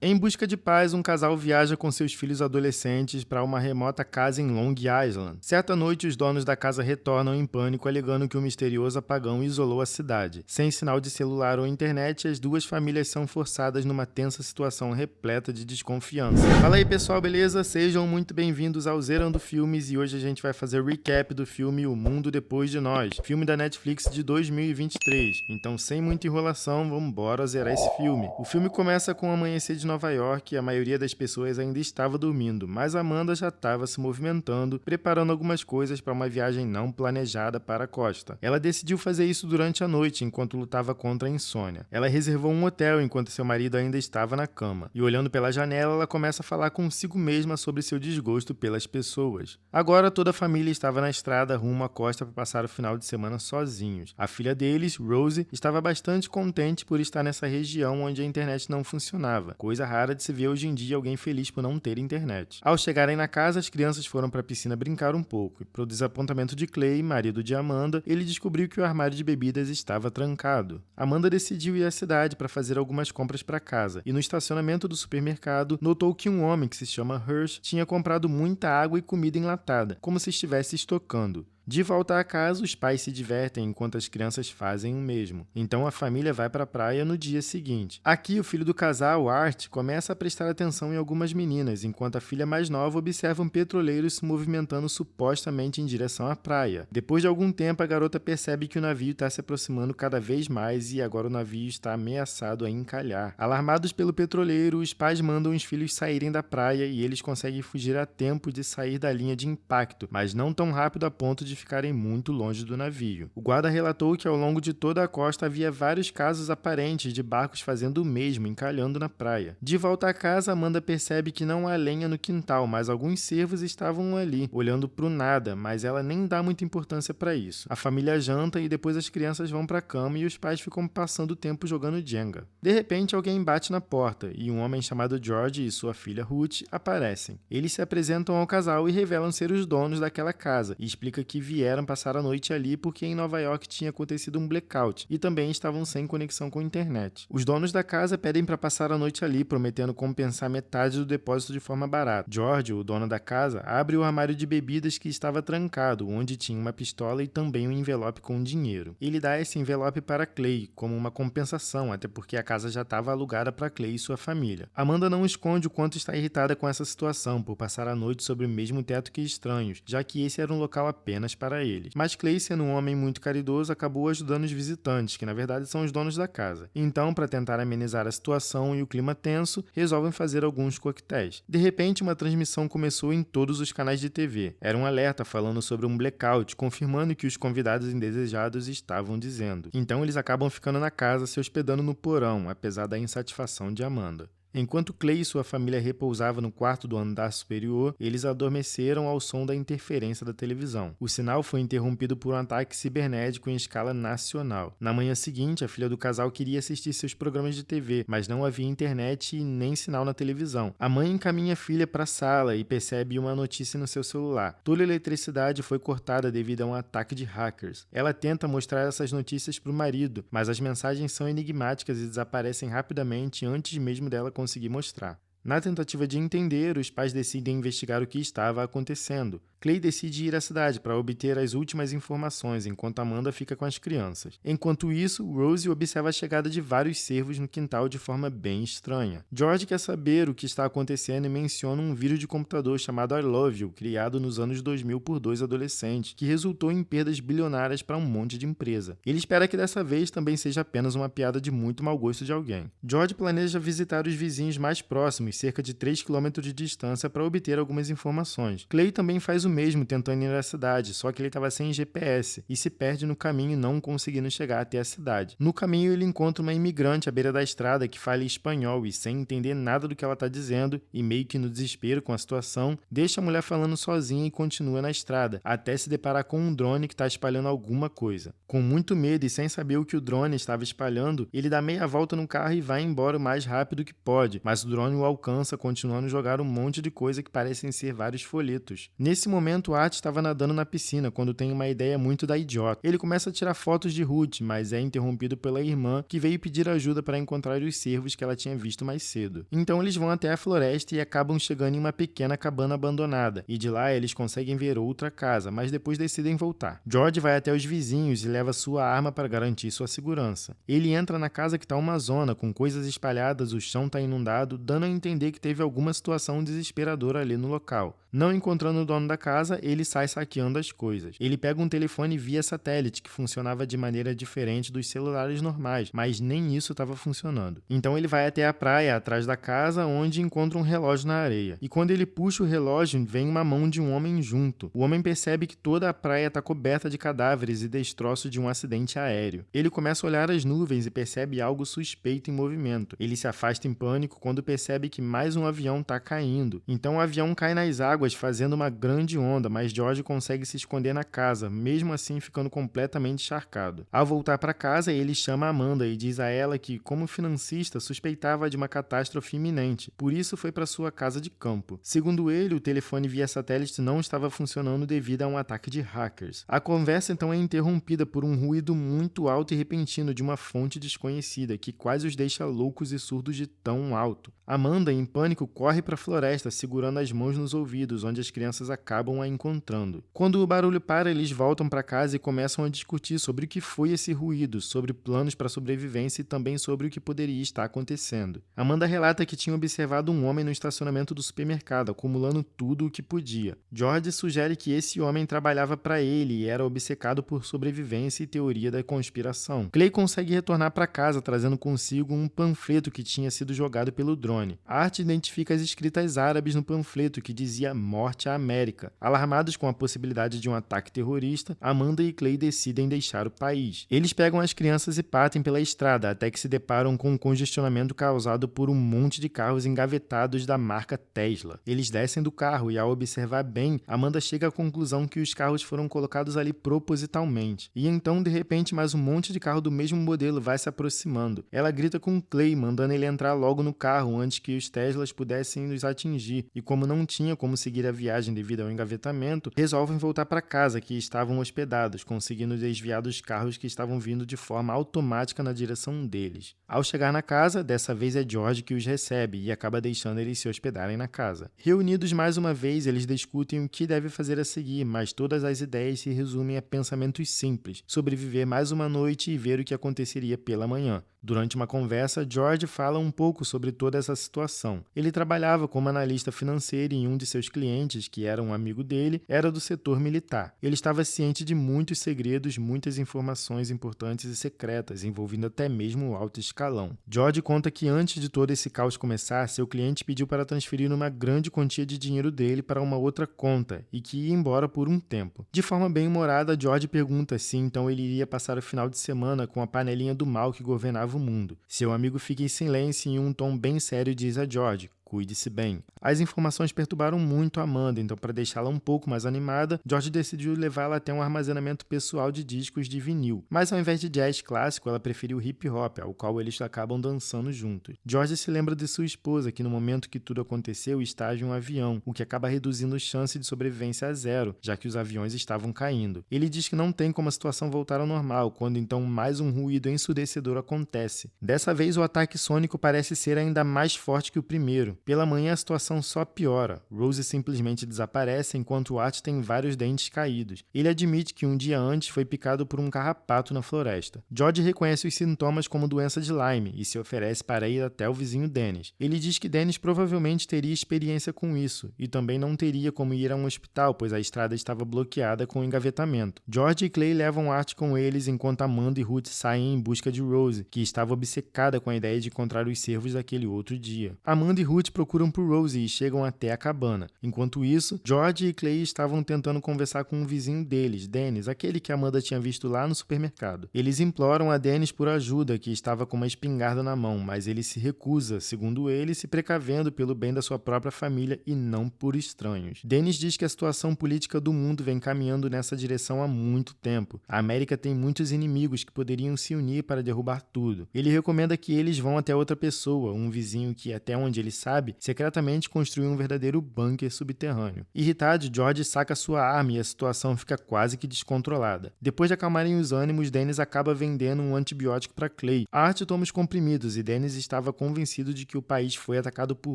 Em busca de paz, um casal viaja com seus filhos adolescentes para uma remota casa em Long Island. Certa noite, os donos da casa retornam em pânico, alegando que um misterioso apagão isolou a cidade. Sem sinal de celular ou internet, as duas famílias são forçadas numa tensa situação repleta de desconfiança. Fala aí, pessoal, beleza? Sejam muito bem-vindos ao Zerando Filmes e hoje a gente vai fazer recap do filme O Mundo Depois de Nós, filme da Netflix de 2023. Então, sem muita enrolação, vamos embora zerar esse filme. O filme começa com o amanhecer de Nova York e a maioria das pessoas ainda estava dormindo, mas Amanda já estava se movimentando, preparando algumas coisas para uma viagem não planejada para a costa. Ela decidiu fazer isso durante a noite, enquanto lutava contra a insônia. Ela reservou um hotel enquanto seu marido ainda estava na cama, e olhando pela janela, ela começa a falar consigo mesma sobre seu desgosto pelas pessoas. Agora toda a família estava na estrada rumo à costa para passar o final de semana sozinhos. A filha deles, Rosie, estava bastante contente por estar nessa região onde a internet não funcionava, coisa rara de se ver hoje em dia alguém feliz por não ter internet. Ao chegarem na casa, as crianças foram para a piscina brincar um pouco, e para o desapontamento de Clay, marido de Amanda, ele descobriu que o armário de bebidas estava trancado. Amanda decidiu ir à cidade para fazer algumas compras para casa, e no estacionamento do supermercado, notou que um homem que se chama Hirsch tinha comprado muita água e comida enlatada, como se estivesse estocando. De volta a casa, os pais se divertem enquanto as crianças fazem o mesmo. Então a família vai para a praia no dia seguinte. Aqui, o filho do casal, Art, começa a prestar atenção em algumas meninas, enquanto a filha mais nova observa um petroleiro se movimentando supostamente em direção à praia. Depois de algum tempo, a garota percebe que o navio está se aproximando cada vez mais e agora o navio está ameaçado a encalhar. Alarmados pelo petroleiro, os pais mandam os filhos saírem da praia e eles conseguem fugir a tempo de sair da linha de impacto, mas não tão rápido a ponto de ficarem muito longe do navio. O guarda relatou que ao longo de toda a costa havia vários casos aparentes de barcos fazendo o mesmo, encalhando na praia. De volta a casa, Amanda percebe que não há lenha no quintal, mas alguns cervos estavam ali, olhando pro nada, mas ela nem dá muita importância para isso. A família janta e depois as crianças vão para a cama e os pais ficam passando o tempo jogando Jenga. De repente, alguém bate na porta e um homem chamado George e sua filha Ruth aparecem. Eles se apresentam ao casal e revelam ser os donos daquela casa e explica que vieram passar a noite ali porque em Nova York tinha acontecido um blackout e também estavam sem conexão com a internet. Os donos da casa pedem para passar a noite ali, prometendo compensar metade do depósito de forma barata. George, o dono da casa, abre o armário de bebidas que estava trancado, onde tinha uma pistola e também um envelope com dinheiro. Ele dá esse envelope para Clay, como uma compensação, até porque a casa já estava alugada para Clay e sua família. Amanda não esconde o quanto está irritada com essa situação, por passar a noite sob o mesmo teto que estranhos, já que esse era um local apenas para eles. Mas Clay, sendo um homem muito caridoso, acabou ajudando os visitantes, que na verdade são os donos da casa. Então, para tentar amenizar a situação e o clima tenso, resolvem fazer alguns coquetéis. De repente, uma transmissão começou em todos os canais de TV. Era um alerta falando sobre um blackout, confirmando o que os convidados indesejados estavam dizendo. Então, eles acabam ficando na casa, se hospedando no porão, apesar da insatisfação de Amanda. Enquanto Clay e sua família repousavam no quarto do andar superior, eles adormeceram ao som da interferência da televisão. O sinal foi interrompido por um ataque cibernético em escala nacional. Na manhã seguinte, a filha do casal queria assistir seus programas de TV, mas não havia internet e nem sinal na televisão. A mãe encaminha a filha para a sala e percebe uma notícia no seu celular. Toda a eletricidade foi cortada devido a um ataque de hackers. Ela tenta mostrar essas notícias para o marido, mas as mensagens são enigmáticas e desaparecem rapidamente antes mesmo dela conseguir mostrar. Na tentativa de entender, os pais decidem investigar o que estava acontecendo. Clay decide ir à cidade para obter as últimas informações, enquanto Amanda fica com as crianças. Enquanto isso, Rosie observa a chegada de vários cervos no quintal de forma bem estranha. George quer saber o que está acontecendo e menciona um vírus de computador chamado I Love You, criado nos anos 2000 por dois adolescentes, que resultou em perdas bilionárias para um monte de empresa. Ele espera que dessa vez também seja apenas uma piada de muito mau gosto de alguém. George planeja visitar os vizinhos mais próximos, cerca de 3 km de distância, para obter algumas informações. Clay também faz o mesmo tentando ir à cidade, só que ele estava sem GPS e se perde no caminho, não conseguindo chegar até a cidade. No caminho, ele encontra uma imigrante à beira da estrada que fala espanhol e, sem entender nada do que ela está dizendo e meio que no desespero com a situação, deixa a mulher falando sozinha e continua na estrada, até se deparar com um drone que está espalhando alguma coisa. Com muito medo e sem saber o que o drone estava espalhando, ele dá meia volta no carro e vai embora o mais rápido que pode, mas o drone o alcança, continuando a jogar um monte de coisa que parecem ser vários folhetos. Nesse momento, Art estava nadando na piscina, quando tem uma ideia muito da idiota. Ele começa a tirar fotos de Ruth, mas é interrompido pela irmã, que veio pedir ajuda para encontrar os cervos que ela tinha visto mais cedo. Então eles vão até a floresta e acabam chegando em uma pequena cabana abandonada, e de lá eles conseguem ver outra casa, mas depois decidem voltar. George vai até os vizinhos e leva sua arma para garantir sua segurança. Ele entra na casa que está uma zona, com coisas espalhadas, o chão está inundado, dando a entender que teve alguma situação desesperadora ali no local. Não encontrando o dono da casa, ele sai saqueando as coisas. Ele pega um telefone via satélite, que funcionava de maneira diferente dos celulares normais, mas nem isso estava funcionando. Então ele vai até a praia, atrás da casa, onde encontra um relógio na areia. E quando ele puxa o relógio, vem uma mão de um homem junto. O homem percebe que toda a praia está coberta de cadáveres e destroços de um acidente aéreo. Ele começa a olhar as nuvens e percebe algo suspeito em movimento. Ele se afasta em pânico quando percebe que mais um avião está caindo. Então o avião cai nas águas, fazendo uma grande onda, mas George consegue se esconder na casa, mesmo assim ficando completamente encharcado. Ao voltar para casa, ele chama Amanda e diz a ela que, como financista, suspeitava de uma catástrofe iminente, por isso foi para sua casa de campo. Segundo ele, o telefone via satélite não estava funcionando devido a um ataque de hackers. A conversa então é interrompida por um ruído muito alto e repentino de uma fonte desconhecida, que quase os deixa loucos e surdos de tão alto. Amanda, em pânico, corre para a floresta, segurando as mãos nos ouvidos, onde as crianças acabam a encontrando. Quando o barulho para, eles voltam para casa e começam a discutir sobre o que foi esse ruído, sobre planos para sobrevivência e também sobre o que poderia estar acontecendo. Amanda relata que tinha observado um homem no estacionamento do supermercado, acumulando tudo o que podia. George sugere que esse homem trabalhava para ele e era obcecado por sobrevivência e teoria da conspiração. Clay consegue retornar para casa, trazendo consigo um panfleto que tinha sido jogado pelo drone. Art identifica as escritas árabes no panfleto, que dizia Morte à América. Alarmados com a possibilidade de um ataque terrorista, Amanda e Clay decidem deixar o país. Eles pegam as crianças e partem pela estrada, até que se deparam com um congestionamento causado por um monte de carros engavetados da marca Tesla. Eles descem do carro e, ao observar bem, Amanda chega à conclusão que os carros foram colocados ali propositalmente. E então, de repente, mais um monte de carro do mesmo modelo vai se aproximando. Ela grita com Clay, mandando ele entrar logo no carro antes que os Teslas pudessem nos atingir, e como não tinha como seguir a viagem devido ao engavetamento, resolvem voltar para casa, que estavam hospedados, conseguindo desviar dos carros que estavam vindo de forma automática na direção deles. Ao chegar na casa, dessa vez é George que os recebe e acaba deixando eles se hospedarem na casa. Reunidos mais uma vez, eles discutem o que deve fazer a seguir, mas todas as ideias se resumem a pensamentos simples: sobreviver mais uma noite e ver o que aconteceria pela manhã. Durante uma conversa, George fala um pouco sobre toda essa situação. Ele trabalhava como analista financeiro e um de seus clientes, que era um amigo dele, era do setor militar. Ele estava ciente de muitos segredos, muitas informações importantes e secretas, envolvendo até mesmo o alto escalão. George conta que antes de todo esse caos começar, seu cliente pediu para transferir uma grande quantia de dinheiro dele para uma outra conta e que ia embora por um tempo. De forma bem humorada, George pergunta se então ele iria passar o final de semana com a panelinha do mal que governava o mundo. Seu amigo fica em silêncio e em um tom bem sério diz a George: cuide-se bem. As informações perturbaram muito a Amanda, então para deixá-la um pouco mais animada, George decidiu levá-la até um armazenamento pessoal de discos de vinil. Mas ao invés de jazz clássico, ela preferiu hip hop, ao qual eles acabam dançando juntos. George se lembra de sua esposa, que no momento que tudo aconteceu está em um avião, o que acaba reduzindo a chance de sobrevivência a zero, já que os aviões estavam caindo. Ele diz que não tem como a situação voltar ao normal, quando então mais um ruído ensurdecedor acontece. Dessa vez o ataque sônico parece ser ainda mais forte que o primeiro. Pela manhã a situação só piora. Rose simplesmente desaparece enquanto Art tem vários dentes caídos. Ele admite que um dia antes foi picado por um carrapato na floresta. George reconhece os sintomas como doença de Lyme e se oferece para ir até o vizinho Dennis. Ele diz que Dennis provavelmente teria experiência com isso e também não teria como ir a um hospital, pois a estrada estava bloqueada com engavetamento. George e Clay levam Art com eles enquanto Amanda e Ruth saem em busca de Rose, que estava obcecada com a ideia de encontrar os cervos daquele outro dia. Amanda e Ruth procuram por Rose e chegam até a cabana. Enquanto isso, George e Clay estavam tentando conversar com um vizinho deles, Dennis, aquele que Amanda tinha visto lá no supermercado. Eles imploram a Dennis por ajuda, que estava com uma espingarda na mão, mas ele se recusa, segundo ele, se precavendo pelo bem da sua própria família e não por estranhos. Dennis diz que a situação política do mundo vem caminhando nessa direção há muito tempo. A América tem muitos inimigos que poderiam se unir para derrubar tudo. Ele recomenda que eles vão até outra pessoa, um vizinho que, até onde ele sabe, sabe, secretamente construiu um verdadeiro bunker subterrâneo. Irritado, George saca sua arma e a situação fica quase que descontrolada. Depois de acalmarem os ânimos, Dennis acaba vendendo um antibiótico para Clay. Art toma os comprimidos e Dennis estava convencido de que o país foi atacado por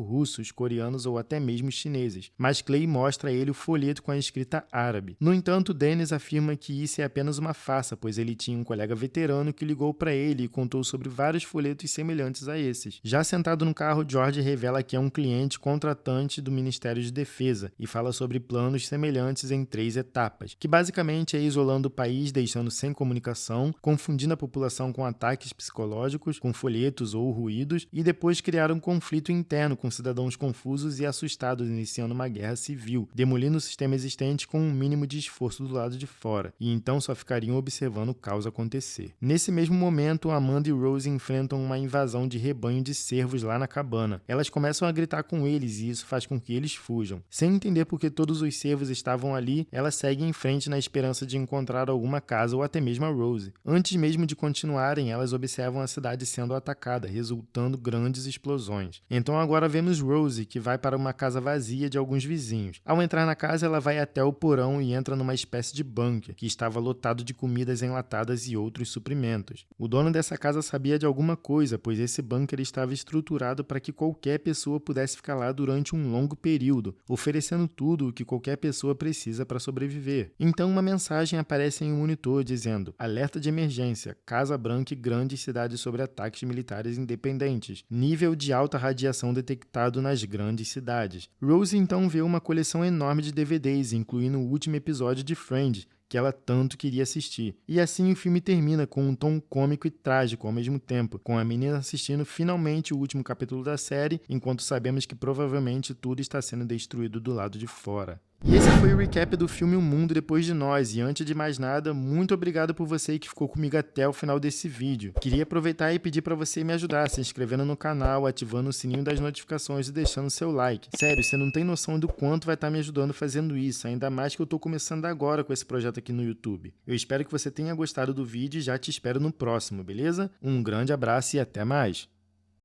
russos, coreanos ou até mesmo chineses, mas Clay mostra a ele o folheto com a escrita árabe. No entanto, Dennis afirma que isso é apenas uma farsa, pois ele tinha um colega veterano que ligou para ele e contou sobre vários folhetos semelhantes a esses. Já sentado no carro, George revela que é um cliente contratante do Ministério de Defesa e fala sobre planos semelhantes em 3 etapas, que basicamente é isolando o país, deixando sem comunicação, confundindo a população com ataques psicológicos, com folhetos ou ruídos, e depois criar um conflito interno com cidadãos confusos e assustados, iniciando uma guerra civil, demolindo o sistema existente com um mínimo de esforço do lado de fora, e então só ficariam observando o caos acontecer. Nesse mesmo momento, Amanda e Rose enfrentam uma invasão de rebanho de cervos lá na cabana. Elas começam a gritar com eles e isso faz com que eles fujam. Sem entender por que todos os cervos estavam ali, elas seguem em frente na esperança de encontrar alguma casa ou até mesmo a Rose. Antes mesmo de continuarem, elas observam a cidade sendo atacada, resultando grandes explosões. Então agora vemos Rose, que vai para uma casa vazia de alguns vizinhos. Ao entrar na casa, ela vai até o porão e entra numa espécie de bunker, que estava lotado de comidas enlatadas e outros suprimentos. O dono dessa casa sabia de alguma coisa, pois esse bunker estava estruturado para que qualquer pessoa pudesse ficar lá durante um longo período, oferecendo tudo o que qualquer pessoa precisa para sobreviver. Então uma mensagem aparece em um monitor dizendo: alerta de emergência, Casa Branca e grandes cidades sobre ataques militares independentes, nível de alta radiação detectado nas grandes cidades. Rose então vê uma coleção enorme de DVDs, incluindo o último episódio de Friends, que ela tanto queria assistir. E assim o filme termina com um tom cômico e trágico ao mesmo tempo, com a menina assistindo finalmente o último capítulo da série, enquanto sabemos que provavelmente tudo está sendo destruído do lado de fora. E esse foi o recap do filme O Mundo Depois de Nós, e antes de mais nada, muito obrigado por você que ficou comigo até o final desse vídeo. Queria aproveitar e pedir para você me ajudar se inscrevendo no canal, ativando o sininho das notificações e deixando seu like. Sério, você não tem noção do quanto vai estar me ajudando fazendo isso, ainda mais que eu tô começando agora com esse projeto aqui no YouTube. Eu espero que você tenha gostado do vídeo e já te espero no próximo, beleza? Um grande abraço e até mais!